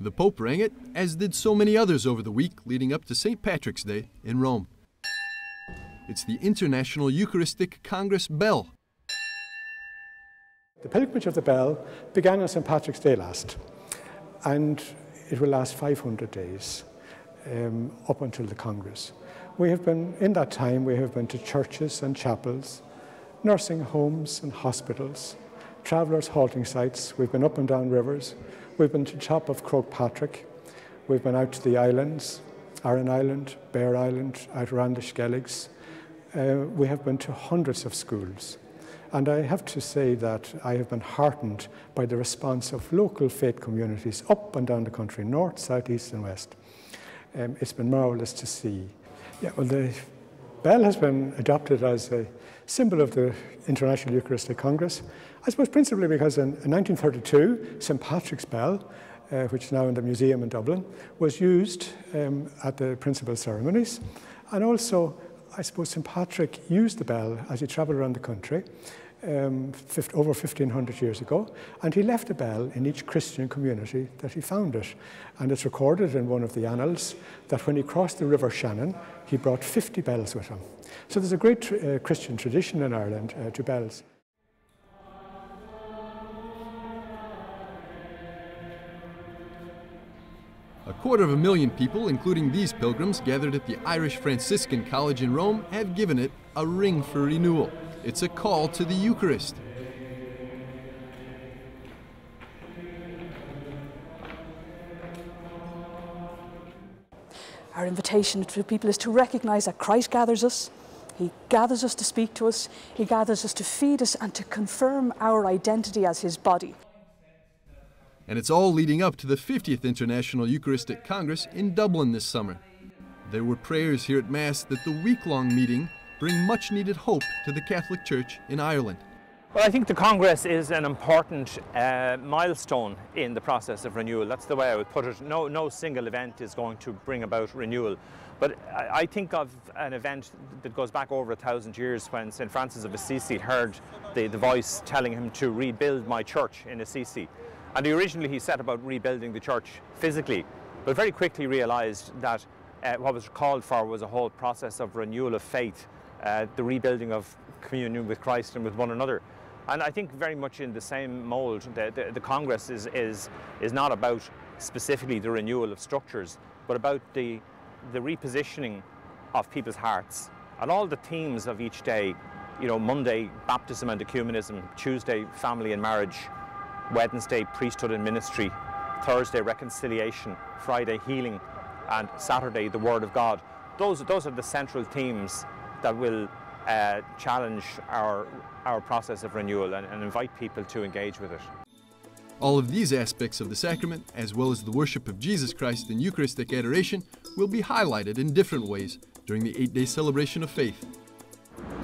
The Pope rang it, as did so many others over the week leading up to St. Patrick's Day in Rome. It's the International Eucharistic Congress Bell. The pilgrimage of the Bell began on St. Patrick's Day last, and it will last 500 days up until the Congress. In that time, we have been to churches and chapels, nursing homes and hospitals, travellers' halting sites. We've been up and down rivers. We've been to the top of Kirkpatrick. We've been out to the islands, Aran Island, Bear Island, out around the Irish Gaelics. We have been to hundreds of schools. And I have to say that I have been heartened by the response of local faith communities up and down the country, north, south, east and west. It's been marvellous to see. Yeah, well, the bell has been adopted as a symbol of the International Eucharistic Congress, I suppose principally because in 1932, St. Patrick's Bell, which is now in the museum in Dublin, was used at the principal ceremonies. And also, I suppose St. Patrick used the bell as he travelled around the country over 1,500 years ago, and he left a bell in each Christian community that he founded. And it's recorded in one of the annals that when he crossed the River Shannon, he brought 50 bells with him. So there's a great Christian tradition in Ireland to bells. A 250,000 people, including these pilgrims gathered at the Irish Franciscan College in Rome, have given it a ring for renewal. It's a call to the Eucharist. Our invitation to people is to recognise that Christ gathers us. He gathers us to speak to us. He gathers us to feed us and to confirm our identity as his body. And it's all leading up to the 50th International Eucharistic Congress in Dublin this summer. There were prayers here at Mass that the week-long meeting bring much-needed hope to the Catholic Church in Ireland. Well, I think the Congress is an important milestone in the process of renewal. That's the way I would put it. No single event is going to bring about renewal. But I think of an event that goes back over 1,000 years when St. Francis of Assisi heard the voice telling him to rebuild my church in Assisi. And originally he set about rebuilding the church physically, but very quickly realised that what was called for was a whole process of renewal of faith, the rebuilding of communion with Christ and with one another. And I think very much in the same mould, the Congress is not about specifically the renewal of structures, but about the repositioning of people's hearts. And all the themes of each day, you know, Monday, baptism and ecumenism, Tuesday, family and marriage, Wednesday, priesthood and ministry, Thursday, reconciliation, Friday, healing, and Saturday, the Word of God. Those are the central themes that will challenge our process of renewal and invite people to engage with it. All of these aspects of the sacrament, as well as the worship of Jesus Christ in Eucharistic adoration, will be highlighted in different ways during the 8-day celebration of faith.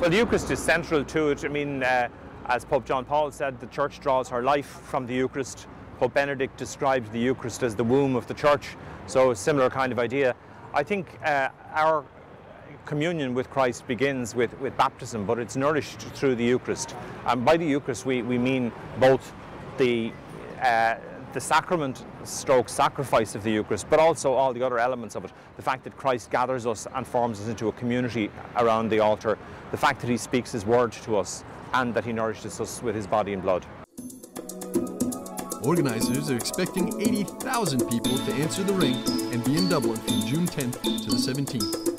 Well, the Eucharist is central to it. I mean, as Pope John Paul said, the Church draws her life from the Eucharist. Pope Benedict described the Eucharist as the womb of the Church, so a similar kind of idea. I think our communion with Christ begins with baptism, but it's nourished through the Eucharist. And by the Eucharist we mean both the sacrament stroke sacrifice of the Eucharist, but also all the other elements of it. The fact that Christ gathers us and forms us into a community around the altar, the fact that he speaks his word to us, and that he nourishes us with his body and blood. Organisers are expecting 80,000 people to answer the ring and be in Dublin from June 10th to the 17th.